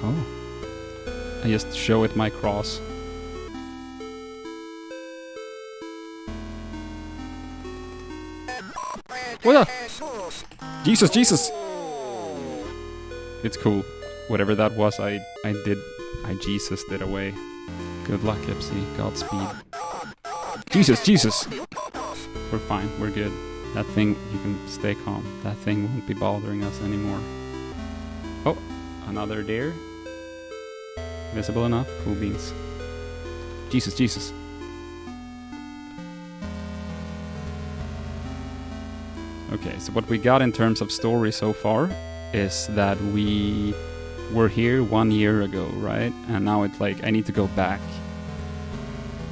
Oh. I just show it my cross. What the? Jesus, Jesus! It's cool. Whatever that was, I Jesus did away. Good luck, Ipsy. Godspeed. Jesus, Jesus! We're fine, we're good. That thing, you can stay calm. That thing won't be bothering us anymore. Oh, another deer. Visible enough? Cool beans. Jesus, Jesus. Okay, so what we got in terms of story so far is that we were here 1 year ago, right? And now it's like, I need to go back.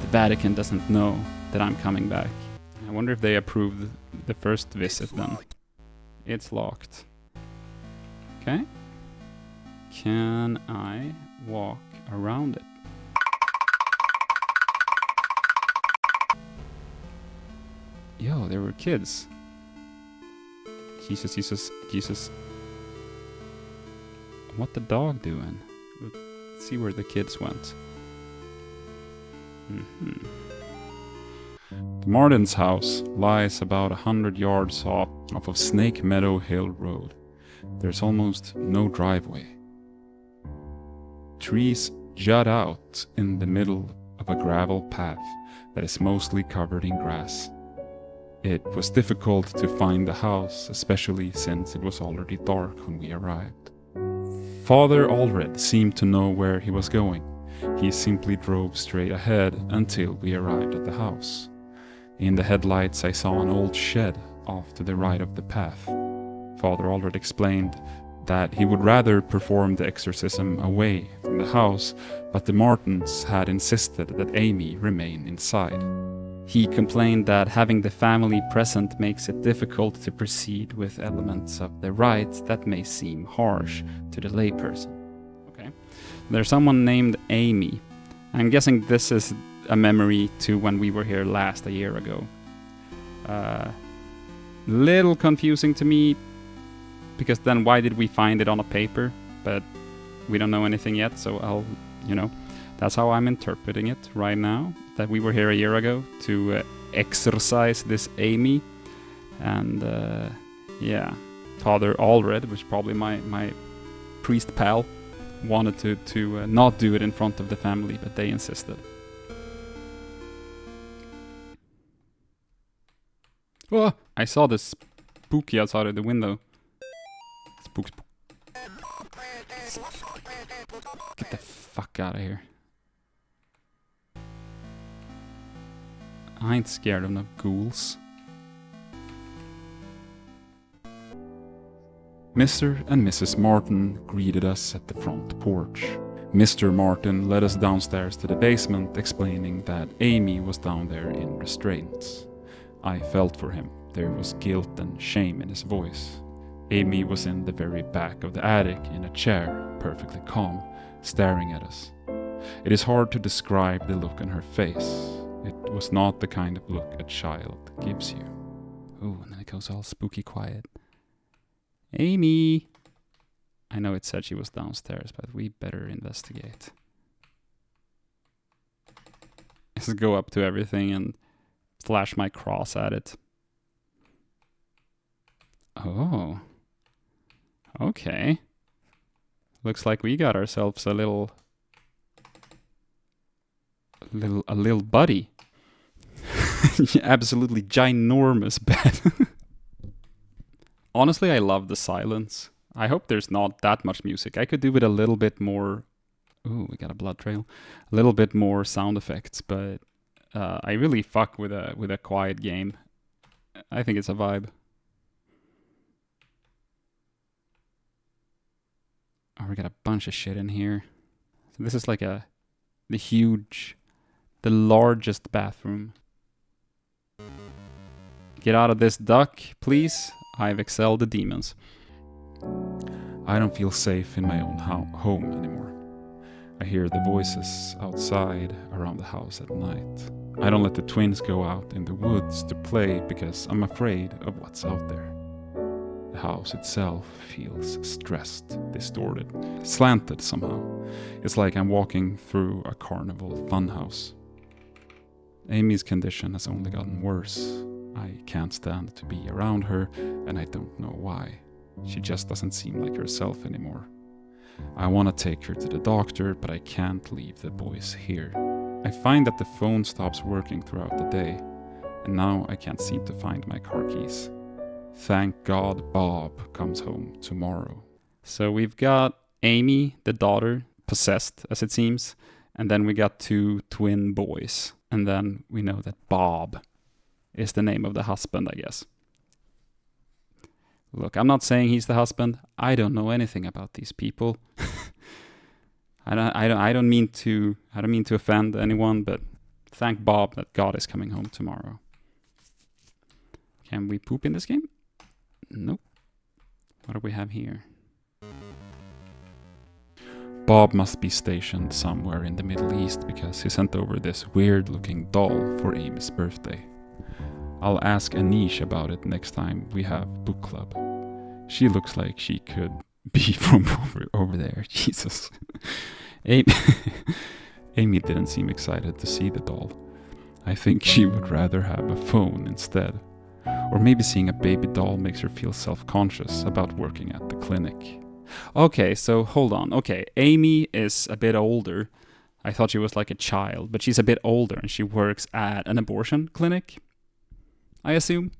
The Vatican doesn't know that I'm coming back. I wonder if they approved the first visit then. It's locked. Okay. Can I walk around it? Yo, there were kids. Jesus, Jesus, Jesus. What the dog doing? Let's see where the kids went. The Martins' house lies about 100 yards off of Snake Meadow Hill Road. There's almost no driveway. Trees jut out in the middle of a gravel path that is mostly covered in grass. It was difficult to find the house, especially since it was already dark when we arrived. Father Allred seemed to know where he was going. He simply drove straight ahead until we arrived at the house. In the headlights I saw an old shed off to the right of the path. Father Allred explained that he would rather perform the exorcism away from the house, but the Martins had insisted that Amy remain inside. He complained that having the family present makes it difficult to proceed with elements of the rite that may seem harsh to the layperson. Okay. There's someone named Amy. I'm guessing this is a memory to when we were here last a year ago. Little confusing to me, because then why did we find it on a paper? But we don't know anything yet, so that's how I'm interpreting it right now. That we were here a year ago to exorcise this Amy. And Father Allred, which is probably my priest pal, wanted to not do it in front of the family, but they insisted. Oh, I saw this spooky outside of the window. Spook. Get the fuck out of here. I ain't scared of no ghouls. Mr. and Mrs. Martin greeted us at the front porch. Mr. Martin led us downstairs to the basement, explaining that Amy was down there in restraints. I felt for him. There was guilt and shame in his voice. Amy was in the very back of the attic in a chair, perfectly calm, staring at us. It is hard to describe the look on her face. It was not the kind of look a child gives you. Ooh, and then it goes all spooky quiet. Amy! I know it said she was downstairs, but we better investigate. Just go up to everything and flash my cross at it. Oh. Okay. Looks like we got ourselves a little buddy. Absolutely ginormous bed. Honestly, I love the silence. I hope there's not that much music. I could do with a little bit more... Ooh, we got a blood trail. A little bit more sound effects, but I really fuck with a quiet game. I think it's a vibe. Oh, we got a bunch of shit in here. So this is like the largest bathroom. Get out of this, duck, please. I've excelled the demons. I don't feel safe in my own home anymore. I hear the voices outside around the house at night. I don't let the twins go out in the woods to play because I'm afraid of what's out there. The house itself feels stressed, distorted, slanted somehow. It's like I'm walking through a carnival funhouse. Amy's condition has only gotten worse. I can't stand to be around her, and I don't know why. She just doesn't seem like herself anymore. I want to take her to the doctor, but I can't leave the boys here. I find that the phone stops working throughout the day, and now I can't seem to find my car keys. Thank God Bob comes home tomorrow. So we've got Amy, the daughter, possessed, as it seems, and then we got 2 twin boys. And then we know that Bob is the name of the husband, I guess. Look, I'm not saying he's the husband. I don't know anything about these people. I don't mean to offend anyone, but thank Bob that God is coming home tomorrow. Can we poop in this game? Nope. What do we have here? Bob must be stationed somewhere in the Middle East because he sent over this weird-looking doll for Amy's birthday. I'll ask Anish about it next time we have book club. She looks like she could be from over there. Jesus. Amy didn't seem excited to see the doll. I think she would rather have a phone instead. Or maybe seeing a baby doll makes her feel self-conscious about working at the clinic. Okay, so hold on. Okay, Amy is a bit older. I thought she was like a child, but she's a bit older and she works at an abortion clinic, I assume.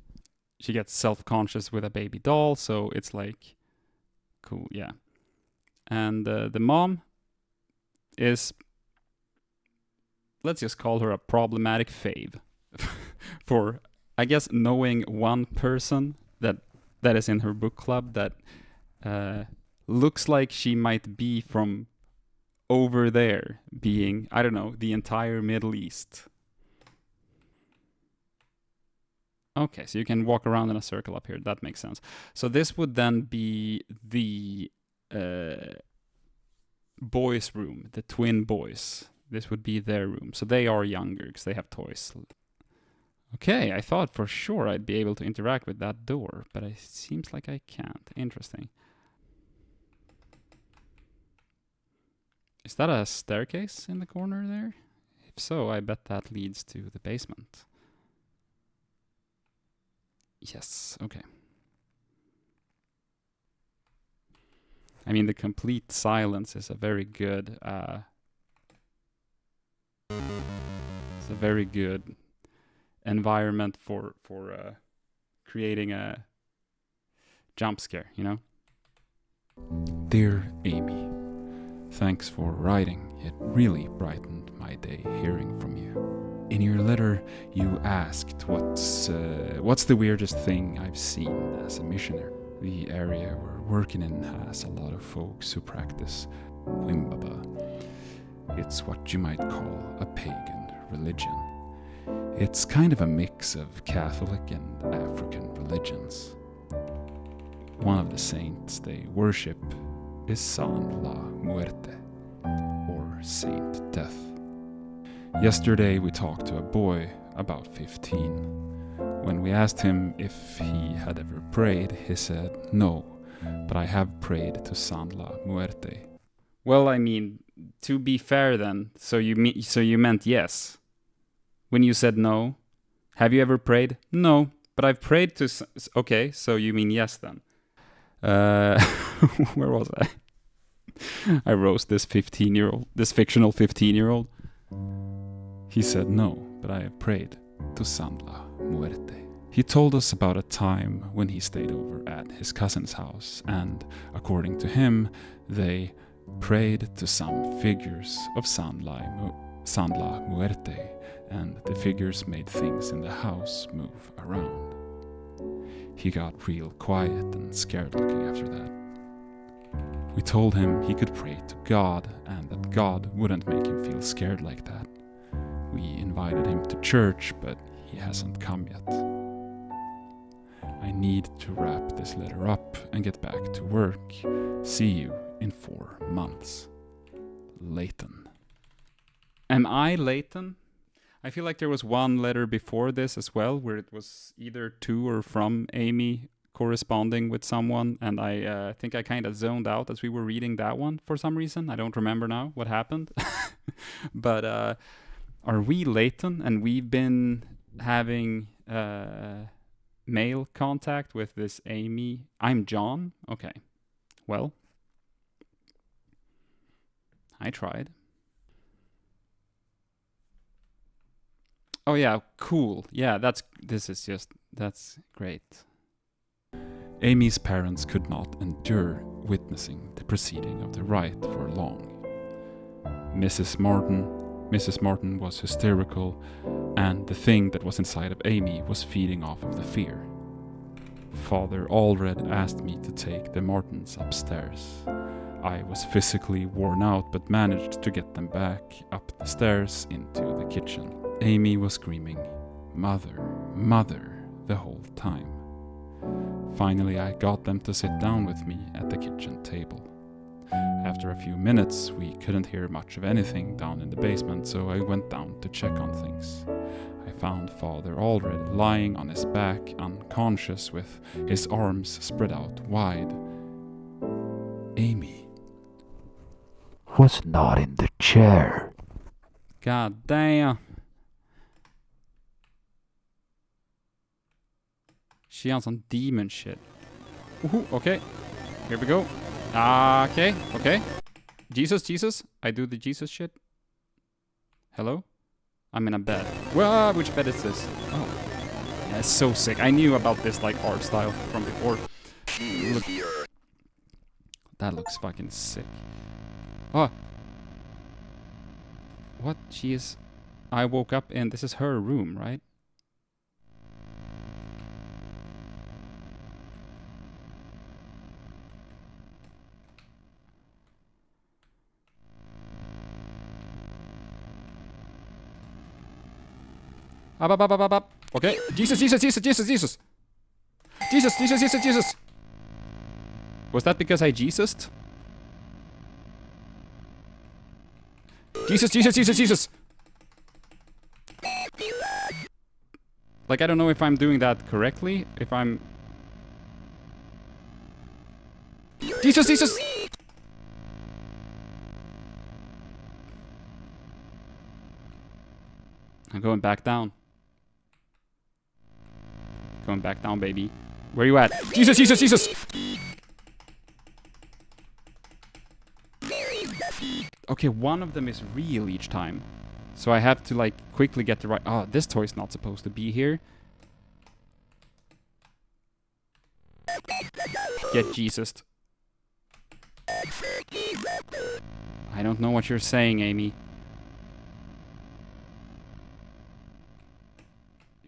She gets self-conscious with a baby doll, so it's like, cool, yeah. And the mom is, let's just call her a problematic fave. For, I guess, knowing one person that is in her book club that looks like she might be from over there, being, I don't know, the entire Middle East. Okay, so you can walk around in a circle up here. That makes sense. So this would then be the boys' room, the twin boys. This would be their room. So they are younger because they have toys. Okay, I thought for sure I'd be able to interact with that door, but it seems like I can't. Interesting. Is that a staircase in the corner there? If so, I bet that leads to the basement. Yes, okay. I mean, the complete silence is a very good it's a very good environment for creating a jump scare, you know? Dear Amy, thanks for writing. It really brightened my day hearing from you. In your letter, you asked what's the weirdest thing I've seen as a missionary. The area we're working in has a lot of folks who practice Wimbaba. It's what you might call a pagan religion. It's kind of a mix of Catholic and African religions. One of the saints they worship is San La Muerte, or Saint Death. Yesterday we talked to a boy about 15. When we asked him if he had ever prayed, he said no, but I have prayed to San La Muerte. Well, I mean, to be fair then, so you meant yes. When you said no, have you ever prayed? No, but I've prayed to... Okay, so you mean yes then. Where was I? I roast this 15-year-old, this fictional 15-year-old. He said no, but I have prayed to San La Muerte. He told us about a time when he stayed over at his cousin's house, and according to him, they prayed to some figures of San La Muerte, and the figures made things in the house move around. He got real quiet and scared looking after that. We told him he could pray to God and that God wouldn't make him feel scared like that. We invited him to church, but he hasn't come yet. I need to wrap this letter up and get back to work. See you in 4 months. Leighton. Am I Leighton? I feel like there was one letter before this as well, where it was either to or from Amy corresponding with someone, and I think I kind of zoned out as we were reading that one for some reason. I don't remember now what happened. But are we Leighton? And we've been having mail contact with this Amy. I'm John. Okay. Well, I tried. Oh yeah, cool. Yeah, that's great. Amy's parents could not endure witnessing the proceeding of the rite for long. Mrs. Martin was hysterical, and the thing that was inside of Amy was feeding off of the fear. Father Allred asked me to take the Martins upstairs. I was physically worn out, but managed to get them back up the stairs into the kitchen. Amy was screaming, "Mother, mother," the whole time. Finally, I got them to sit down with me at the kitchen table. After a few minutes, we couldn't hear much of anything down in the basement, so I went down to check on things. I found Father Allred lying on his back, unconscious, with his arms spread out wide. Amy was not in the chair. God damn. She on some demon shit. Woohoo, okay. Here we go. Okay. Jesus. I do the Jesus shit. Hello? I'm in a bed. Whoa, which bed is this? Oh. Yeah, it's so sick. I knew about this like art style from before. Look. That looks fucking sick. Oh. What? She is... I woke up in... This is her room, right? Up. Okay. Jesus. Was that because I Jesused? Jesus. Like, I don't know if I'm doing that correctly. If I'm... Jesus! I'm going back down. Going back down, baby. Where you at? Jesus! Okay, one of them is real each time. So I have to, like, quickly get the right... Oh, this toy's not supposed to be here. Get Jesused. I don't know what you're saying, Amy.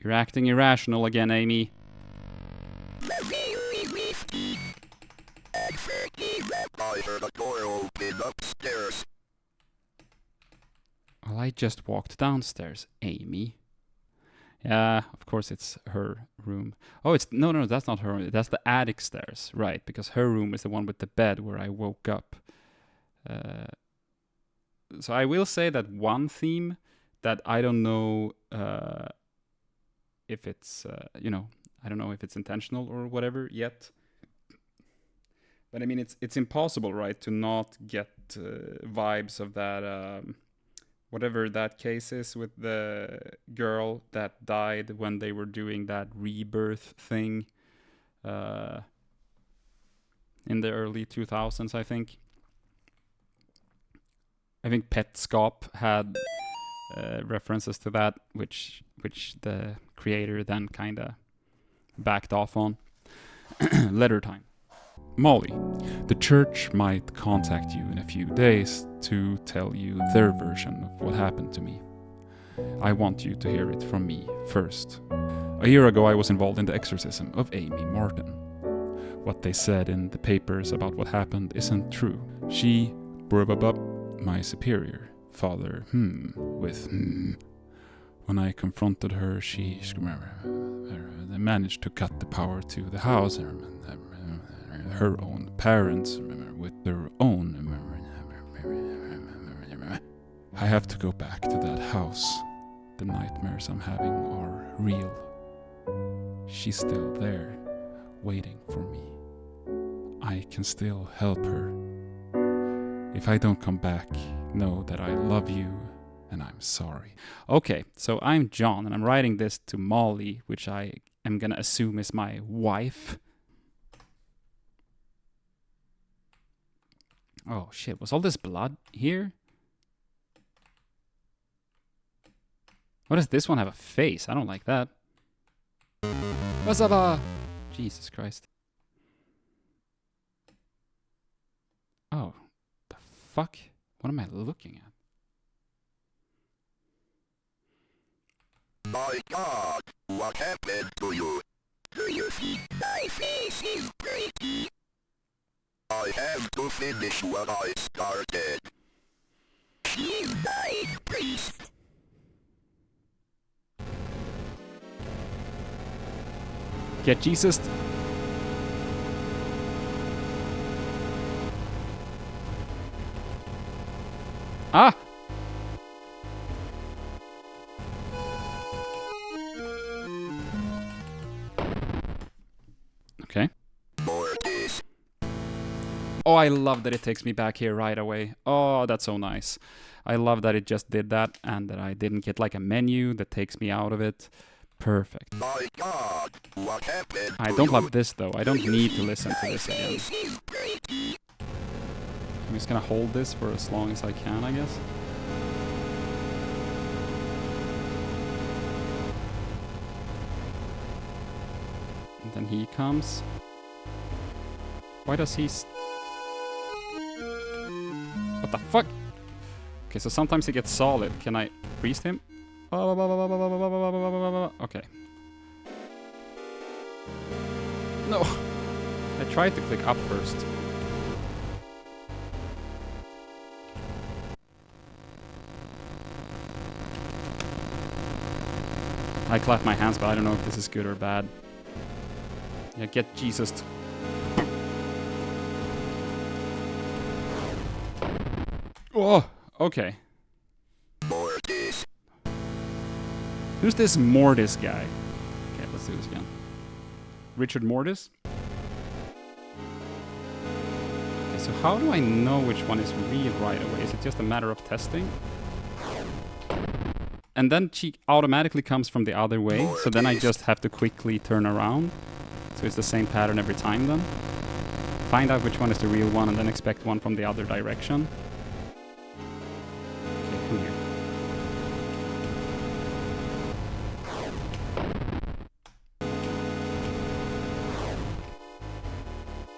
You're acting irrational again, Amy. I heard a door open upstairs. Well, I just walked downstairs, Amy. Yeah, of course it's her room. Oh, it's... No, that's not her room. That's the attic stairs. Right, because her room is the one with the bed where I woke up. So I will say that one theme that I don't know if it's, I don't know if it's intentional or whatever yet. But I mean, it's impossible, right, to not get vibes of that... whatever that case is with the girl that died when they were doing that rebirth thing in the early 2000s, I think. I think Petscop had references to that, which the creator then kind of backed off on. Letter time. Molly, the church might contact you in a few days to tell you their version of what happened to me. I want you to hear it from me first. A year ago I was involved in the exorcism of Amy Martin. What they said in the papers about what happened isn't true. She, my superior, Father When I confronted her, she managed to cut the power to the house. Her own parents, with their own... I have to go back to that house. The nightmares I'm having are real. She's still there, waiting for me. I can still help her. If I don't come back, know that I love you and I'm sorry. Okay, so I'm John and I'm writing this to Molly, which I am gonna assume is my wife. Oh shit, was all this blood here? Why does this one have a face? I don't like that. What's up? Jesus Christ. Oh, the fuck? What am I looking at? My God, what happened to you? Do you think my face is pretty? I have to finish what I started. She's died, priest. Get Jesus. Ah! Okay. Mortis. Oh, I love that it takes me back here right away. Oh, that's so nice. I love that it just did that and that I didn't get like a menu that takes me out of it. Perfect. My God, what happened I to don't you? love this though. I don't need to listen to this again. Face is pretty. I'm just gonna hold this for as long as I can, I guess. And then he comes. Why does he... What the fuck? Okay, so sometimes he gets solid. Can I priest him? Okay. No! I tried to click up first. I clap my hands, but I don't know if this is good or bad. Yeah, get Jesus. Oh, okay. Mortis. Who's this Mortis guy? Okay, let's do this again. Richard Mortis? Okay, so how do I know which one is real right away? Is it just a matter of testing? And then she automatically comes from the other way, so then I just have to quickly turn around. So it's the same pattern every time then. Find out which one is the real one and then expect one from the other direction. Okay, come here.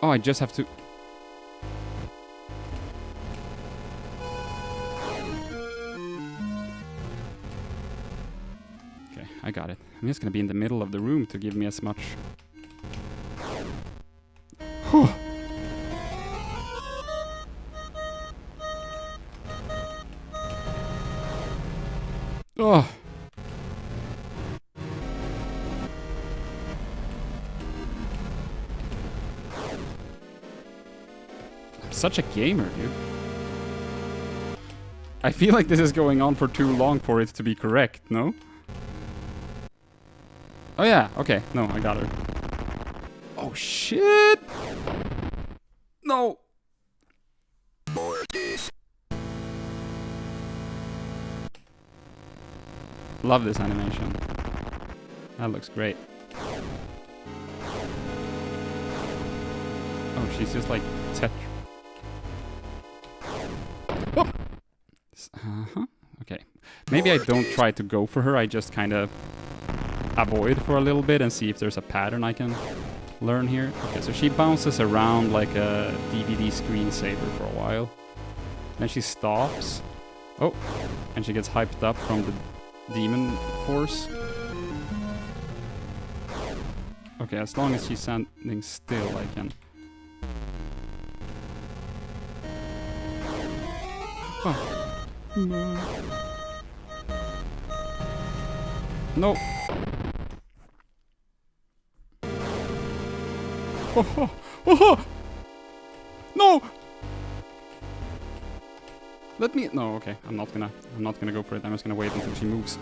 Oh, I just have to... Okay, I got it. I'm just gonna be in the middle of the room to give me as much... Oh! I'm such a gamer, dude. I feel like this is going on for too long for it to be correct, no? Oh yeah, okay. No, I got her. Oh shit! No! Mortis. Love this animation. That looks great. Oh, she's just like Oh. Uh-huh. Okay. Maybe I don't try to go for her, I just kind of avoid for a little bit and see if there's a pattern I can learn here. Okay, so she bounces around like a DVD screensaver for a while. Then she stops. Oh, and she gets hyped up from the demon force. Okay, as long as she's standing still, I can... Oh. No. No. Oh, oh, oh. No. Let me... No, okay. I'm not gonna go for it. I'm just gonna wait until she moves.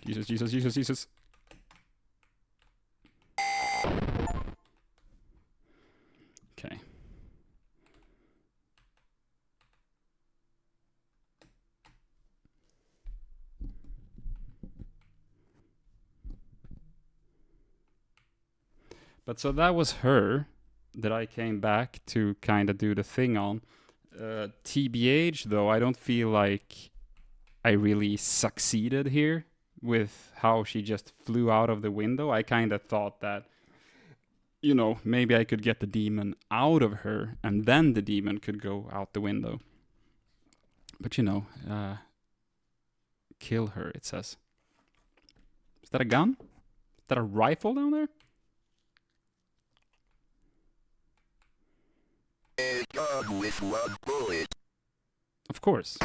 Jesus, Jesus, Jesus, Jesus. Okay. But so that was her that I came back to kind of do the thing on. TBH, though, I don't feel like I really succeeded here with how she just flew out of the window. I kind of thought that, you know, maybe I could get the demon out of her and then the demon could go out the window. But, you know, kill her, it says. Is that a gun? Is that a rifle down there? A gun with 1 bullet. Of course.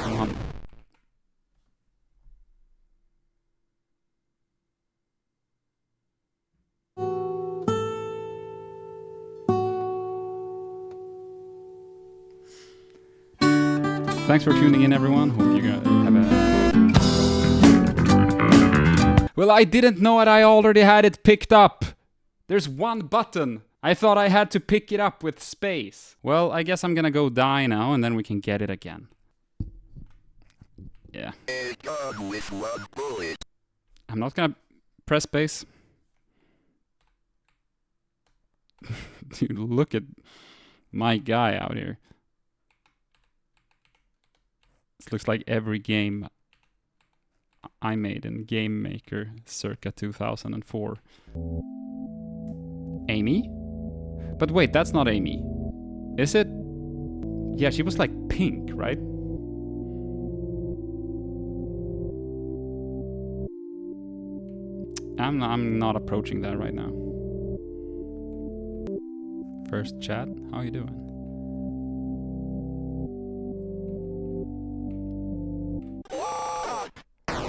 Thanks for tuning in, everyone. Hope you guys have a... Well, I didn't know that I already had it picked up. There's 1 button. I thought I had to pick it up with space. Well, I guess I'm gonna go die now and then we can get it again. Yeah. A gun with 1 bullet. I'm not gonna press space. Dude, look at my guy out here. This looks like every game I made in Game Maker circa 2004. Amy? But wait, that's not Amy. Is it? Yeah, she was like pink, right? I'm not approaching that right now. First chat, how you doing?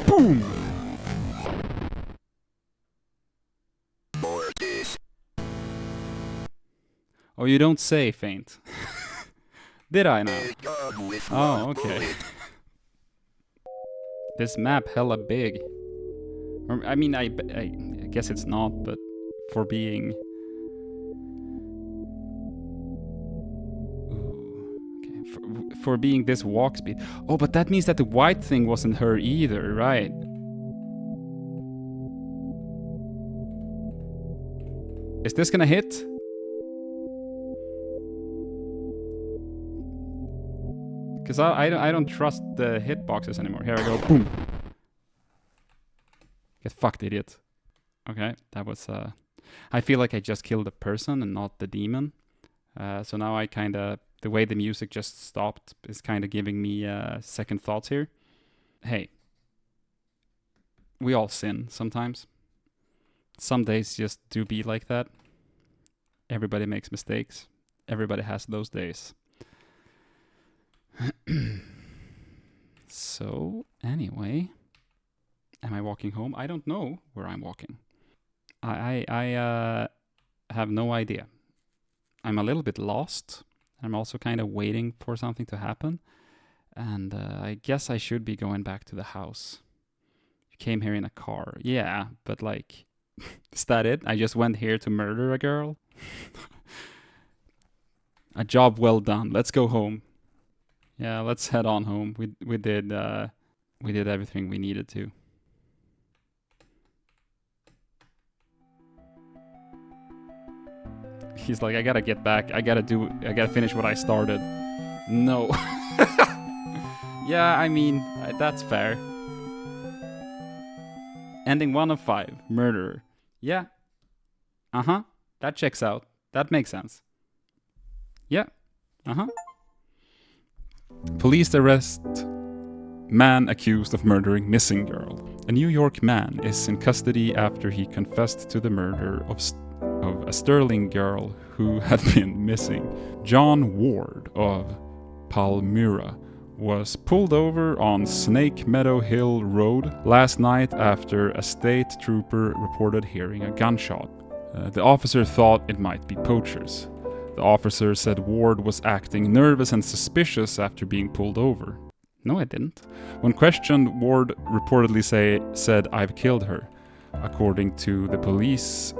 Boom! Mortis. Oh, you don't say, Faint. Did I now? A gun with Oh, 1 okay. bullet. This map hella big. Or, I mean, I guess it's not, but for being... Ooh, okay. For being this walk speed. Oh, but that means that the white thing wasn't her either, right? Is this gonna hit? Because I don't trust the hitboxes anymore. Here I go. Boom. Get fucked, idiot. Okay, that was... I feel like I just killed a person and not the demon. So now I kind of... The way the music just stopped is kind of giving me second thoughts here. Hey. We all sin sometimes. Some days just do be like that. Everybody makes mistakes. Everybody has those days. So, anyway... Am I walking home? I don't know where I'm walking. I have no idea. I'm a little bit lost. I'm also kind of waiting for something to happen. And I guess I should be going back to the house. You came here in a car. Yeah, but like... Is that it? I just went here to murder a girl? A job well done. Let's go home. Yeah, let's head on home. We did everything we needed to. He's like, I gotta get back. I gotta finish what I started. No. Yeah, I mean, that's fair. Ending 1 of 5. Murderer. Yeah. Uh-huh. That checks out. That makes sense. Yeah. Uh-huh. Police arrest man accused of murdering missing girl. A New York man is in custody after he confessed to the murder of a Sterling girl who had been missing. John Ward of Palmyra was pulled over on Snake Meadow Hill Road last night after a state trooper reported hearing a gunshot. The officer thought it might be poachers. The officer said Ward was acting nervous and suspicious after being pulled over. No, I didn't. When questioned, Ward reportedly said, "I've killed her." According to the police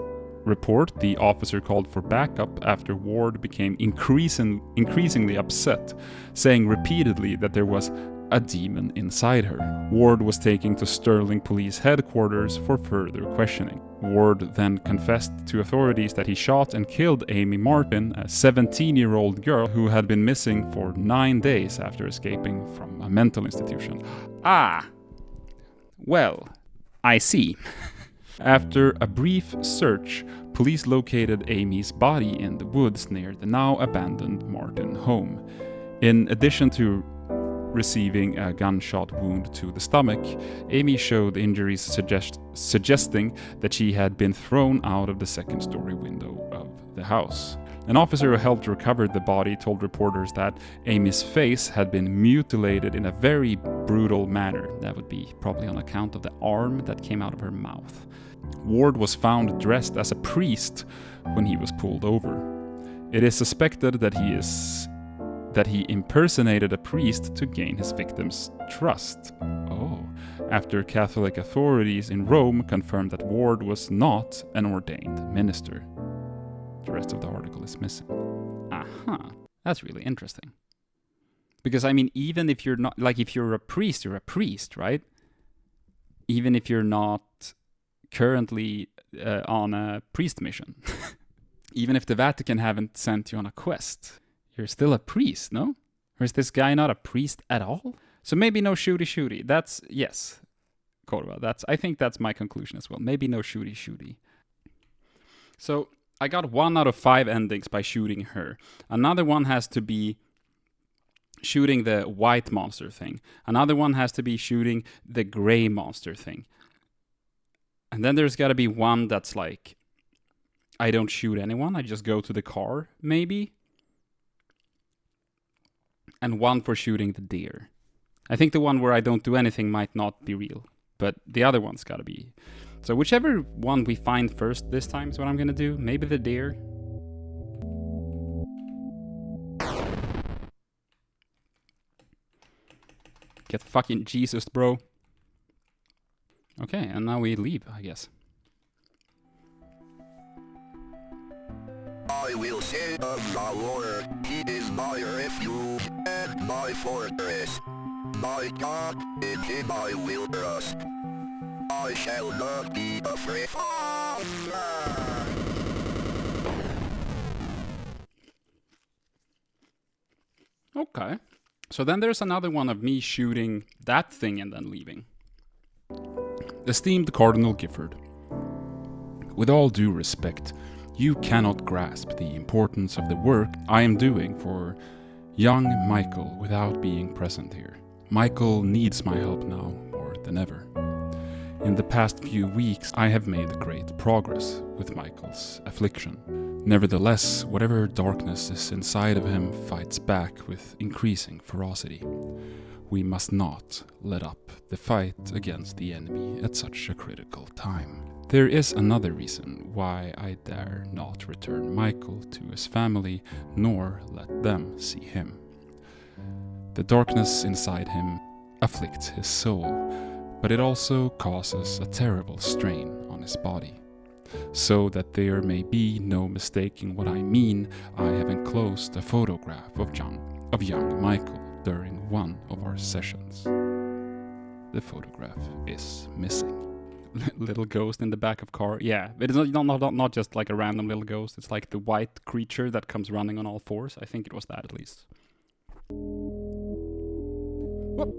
report, the officer called for backup after Ward became increasingly upset, saying repeatedly that there was a demon inside her. Ward was taken to Sterling Police Headquarters for further questioning. Ward then confessed to authorities that he shot and killed Amy Martin, a 17-year-old girl who had been missing for 9 days after escaping from a mental institution. Ah! Well, I see. After a brief search, police located Amy's body in the woods near the now abandoned Martin home. In addition to receiving a gunshot wound to the stomach, Amy showed injuries suggesting that she had been thrown out of the second-story window of the house. An officer who helped recover the body told reporters that Amy's face had been mutilated in a very brutal manner. That would be probably on account of the arm that came out of her mouth. Ward was found dressed as a priest when he was pulled over. It is suspected that he impersonated a priest to gain his victims' trust. Oh, after Catholic authorities in Rome confirmed that Ward was not an ordained minister. The rest of the article is missing. Aha, that's really interesting. Because, I mean, even if you're not, like, if you're a priest, right? Even if you're not currently on a priest mission. Even if the Vatican haven't sent you on a quest, you're still a priest, no? Or is this guy not a priest at all? So maybe no shooty. That's, yes, Korva, I think that's my conclusion as well. Maybe no shooty. So I got 1 out of 5 endings by shooting her. Another one has to be shooting the white monster thing. Another one has to be shooting the gray monster thing. And then there's got to be one that's like, I don't shoot anyone, I just go to the car, maybe. And one for shooting the deer. I think the one where I don't do anything might not be real, but the other one's got to be. So whichever one we find first this time is what I'm gonna do. Maybe the deer. Get fucking Jesus, bro. Okay, and now we leave, I guess. I will say of the Lord, he is my refuge and my fortress. My God, in him I will trust. I shall not be afraid. Okay. So then there's another one of me shooting that thing and then leaving. Esteemed Cardinal Gifford, with all due respect, you cannot grasp the importance of the work I am doing for young Michael without being present here. Michael needs my help now more than ever. In the past few weeks, I have made great progress with Michael's affliction. Nevertheless, whatever darkness is inside of him fights back with increasing ferocity. We must not let up the fight against the enemy at such a critical time. There is another reason why I dare not return Michael to his family, nor let them see him. The darkness inside him afflicts his soul, but it also causes a terrible strain on his body. So that there may be no mistaking what I mean, I have enclosed a photograph of young Michael during one of our sessions. The photograph is missing. Little ghost in the back of car. Yeah, it is not just like a random little ghost. It's like the white creature that comes running on all fours. I think it was that at least. Whoop.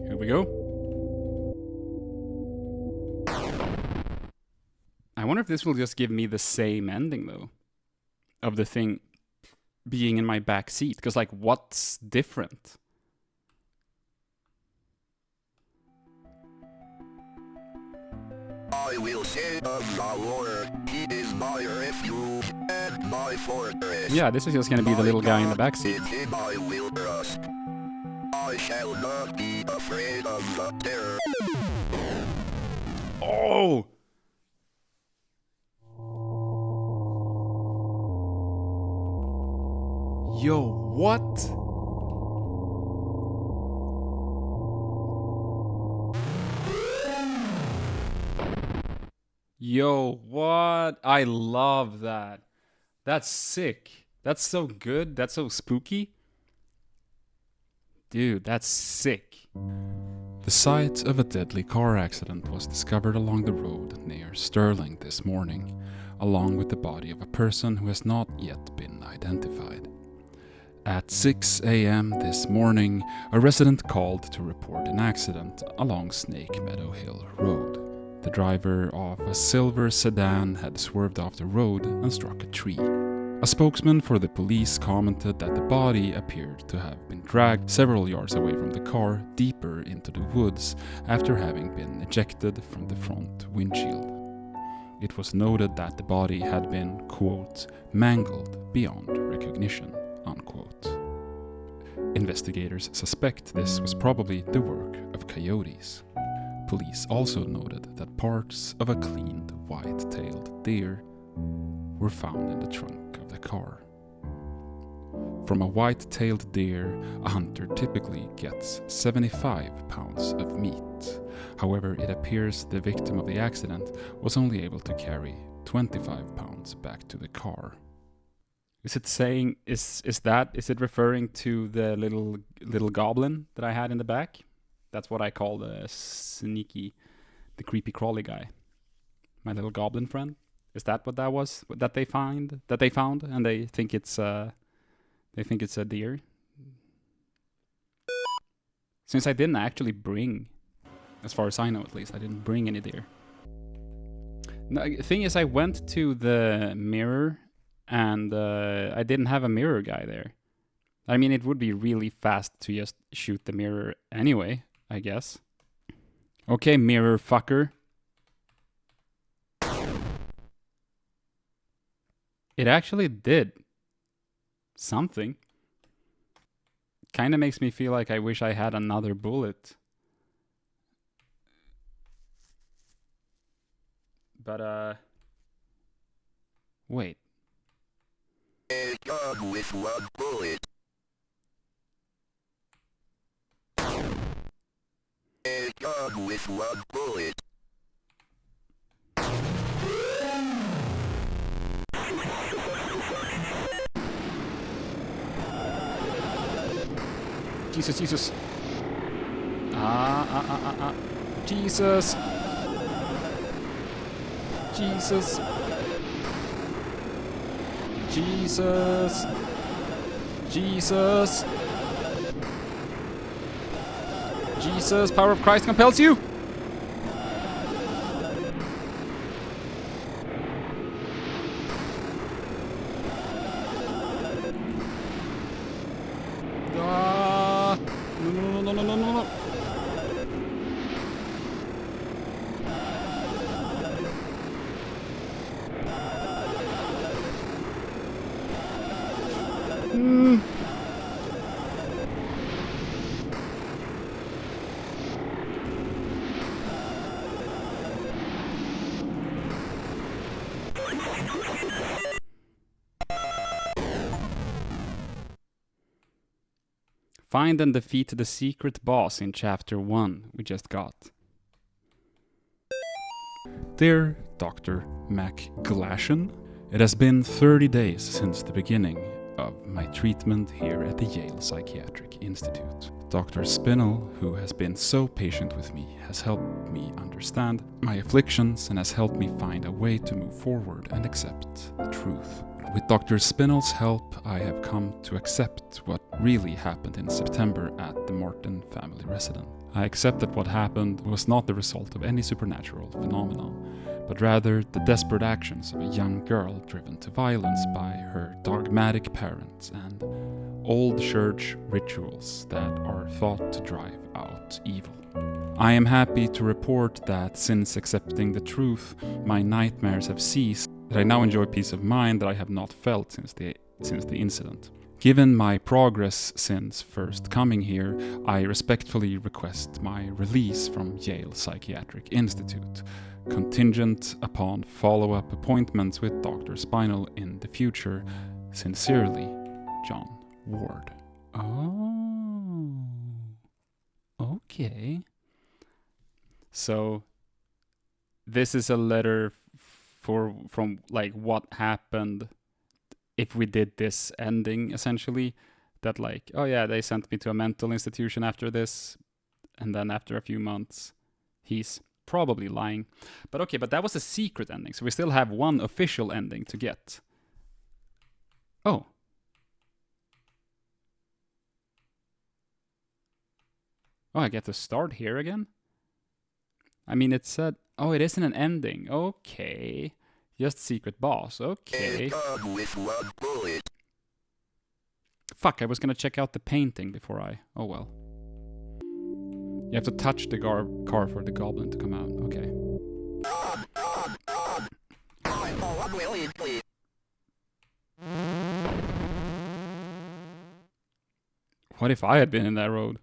Here we go. I wonder if this will just give me the same ending though, of the thing being in my back seat. Because like, what's different? I will say of the Lord, he is my refuge and my fortress. Yeah, this is just gonna be the little guy in the back seat. In him I will trust. I shall not be afraid of the terror. Oh! Yo. What? Yo, what? I love that. That's sick. That's so good. That's so spooky. Dude, that's sick. The site of a deadly car accident was discovered along the road near Stirling this morning, along with the body of a person who has not yet been identified. At 6 a.m. this morning, a resident called to report an accident along Snake Meadow Hill Road. The driver of a silver sedan had swerved off the road and struck a tree. A spokesman for the police commented that the body appeared to have been dragged several yards away from the car, deeper into the woods, after having been ejected from the front windshield. It was noted that the body had been, quote, mangled beyond recognition, unquote. Investigators suspect this was probably the work of coyotes. Police also noted that parts of a cleaned white-tailed deer were found in the trunk of the car. From a white-tailed deer, a hunter typically gets 75 pounds of meat. However, it appears the victim of the accident was only able to carry 25 pounds back to the car. Is it saying, is it referring to the little goblin that I had in the back? That's what I call the creepy crawly guy. My little goblin friend. Is that what that was? That they found, and they think it's a deer. Since I didn't actually bring, as far as I know at least, I didn't bring any deer. No, the thing is, I went to the mirror, and I didn't have a mirror guy there. I mean, it would be really fast to just shoot the mirror anyway, I guess. Okay, mirror fucker. It actually did something. Kind of makes me feel like I wish I had another bullet. But, wait. A gun with one bullet. A gun with one bullet. Jesus. Jesus. Jesus, power of Christ compels you. No. Find and defeat the secret boss in Chapter 1 we just got. Dear Dr. McGlashan, it has been 30 days since the beginning of my treatment here at the Yale Psychiatric Institute. Dr. Spinell, who has been so patient with me, has helped me understand my afflictions and has helped me find a way to move forward and accept the truth. With Dr. Spinell's help, I have come to accept what really happened in September at the Martin family residence. I accept that what happened was not the result of any supernatural phenomenon, but rather the desperate actions of a young girl driven to violence by her dogmatic parents and old church rituals that are thought to drive out evil. I am happy to report that since accepting the truth, my nightmares have ceased, that I now enjoy peace of mind that I have not felt since the incident. Given my progress since first coming here, I respectfully request my release from Yale Psychiatric Institute, contingent upon follow-up appointments with Dr. Spinell in the future. Sincerely, John Ward. Oh. Okay. So this is a letter from like what happened if we did this ending, essentially. That like, oh yeah, they sent me to a mental institution after this, and then after a few months, he's probably lying. But okay, but that was a secret ending, so we still have one official ending to get. Oh. Oh, I get to start here again? I mean, it said... Oh, it isn't an ending. Okay. Just secret boss. Okay. With one bullet. Fuck, I was gonna check out the painting before I... Oh well. You have to touch the car for the goblin to come out. Okay. What if I had been in that road?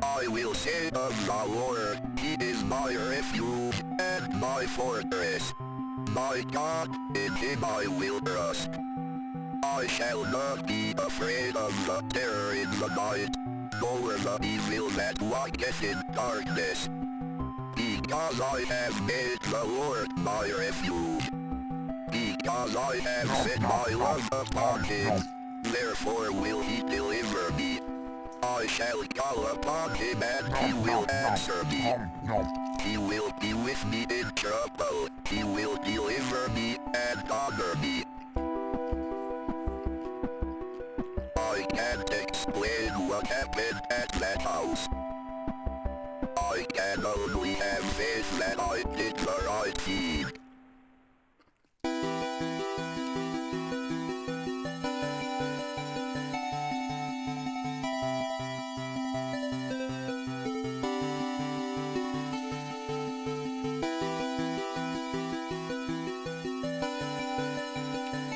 I will say of the Lord, He is my refuge and my fortress. My God, in Him I will trust. I shall not be afraid of the terror in the night, nor the evil that walketh in darkness. Because I have made the Lord my refuge. Because I have set my love upon Him, therefore will He deliver me. I shall call upon Him and He will answer me. He will be with me in trouble. He will deliver me and honor me. I can't explain what happened at that house. I can only have faith that I did the right thing.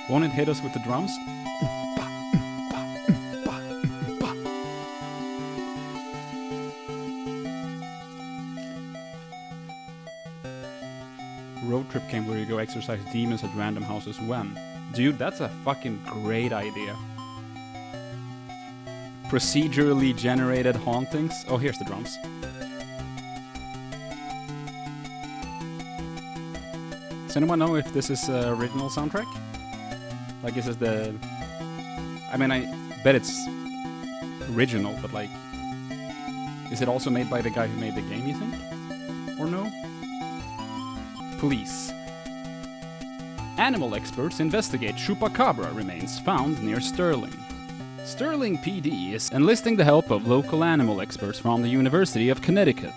Won't it hit us with the drums? Road trip camp where you go exercise demons at random houses when? Dude, that's a fucking great idea. Procedurally generated hauntings. Oh, here's the drums. Does anyone know if this is original soundtrack? Like, is this the... I mean, I bet it's original, but like... Is it also made by the guy who made the game, you think? Or no? Police. Animal experts investigate chupacabra remains found near Sterling. Sterling PD is enlisting the help of local animal experts from the University of Connecticut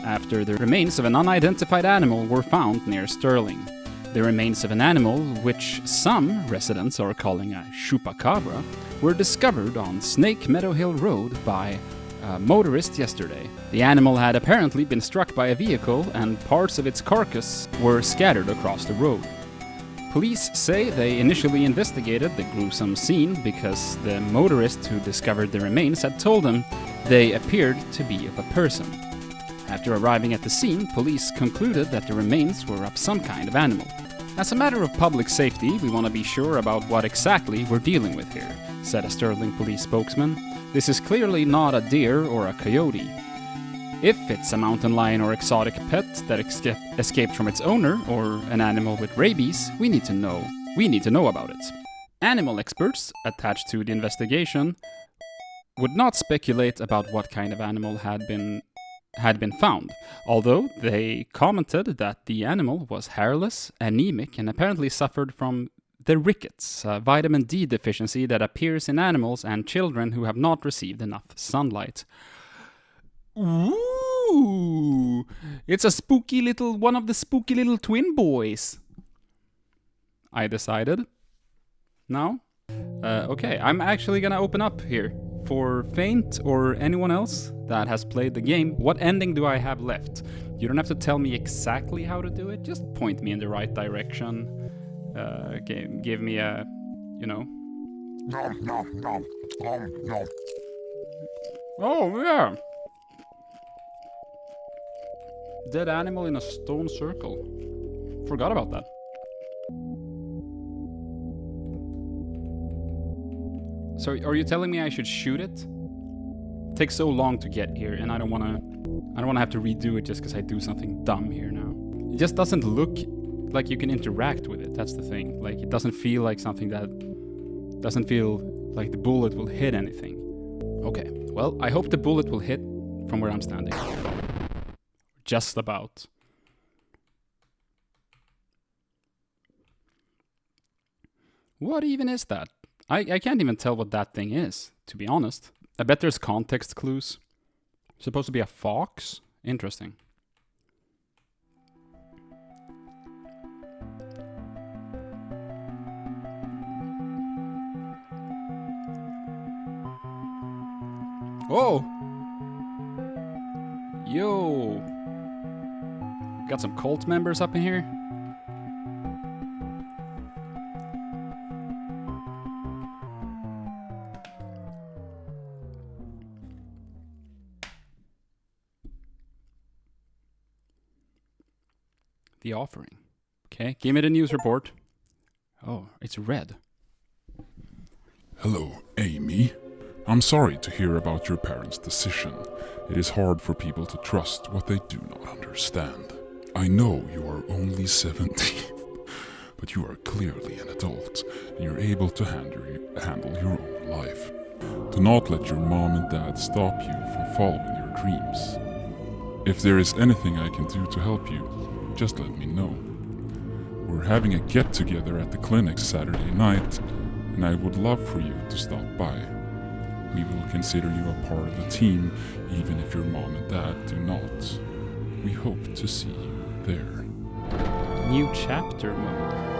after the remains of an unidentified animal were found near Sterling. The remains of an animal, which some residents are calling a chupacabra, were discovered on Snake Meadow Hill Road by a motorist yesterday. The animal had apparently been struck by a vehicle and parts of its carcass were scattered across the road. Police say they initially investigated the gruesome scene because the motorist who discovered the remains had told them they appeared to be of a person. After arriving at the scene, police concluded that the remains were of some kind of animal. As a matter of public safety, we want to be sure about what exactly we're dealing with here, said a Sterling police spokesman. This is clearly not a deer or a coyote. If it's a mountain lion or exotic pet that escaped from its owner, or an animal with rabies, we need to know. We need to know about it. Animal experts attached to the investigation would not speculate about what kind of animal had been found, although they commented that the animal was hairless, anemic, and apparently suffered from the rickets, a vitamin D deficiency that appears in animals and children who have not received enough sunlight. Ooh! It's a spooky little... one of the spooky little twin boys. I decided. Now? Okay, I'm actually gonna open up here. For Faint or anyone else that has played the game, what ending do I have left? You don't have to tell me exactly how to do it, just point me in the right direction. Give me a, you know... Oh, yeah! Dead animal in a stone circle. Forgot about that. So are you telling me I should shoot it? It takes so long to get here, and I don't wanna have to redo it just because I do something dumb here now. It just doesn't look like you can interact with it. That's the thing. Like, it doesn't feel like something that doesn't feel like the bullet will hit anything. Okay, well, I hope the bullet will hit from where I'm standing. Just about. What even is that? I can't even tell what that thing is, to be honest. I bet there's context clues. Supposed to be a fox? Interesting. Oh! Yo! Got some cult members up in here? The offering. Okay, give me the news report. Oh, it's red. Hello, Amy. I'm sorry to hear about your parents' decision. It is hard for people to trust what they do not understand. I know you are only 17, but you are clearly an adult, and you're able to handle your own life. Do not let your mom and dad stop you from following your dreams. If there is anything I can do to help you, just let me know. We're having a get-together at the clinic Saturday night, and I would love for you to stop by. We will consider you a part of the team, even if your mom and dad do not. We hope to see you there. New chapter mode.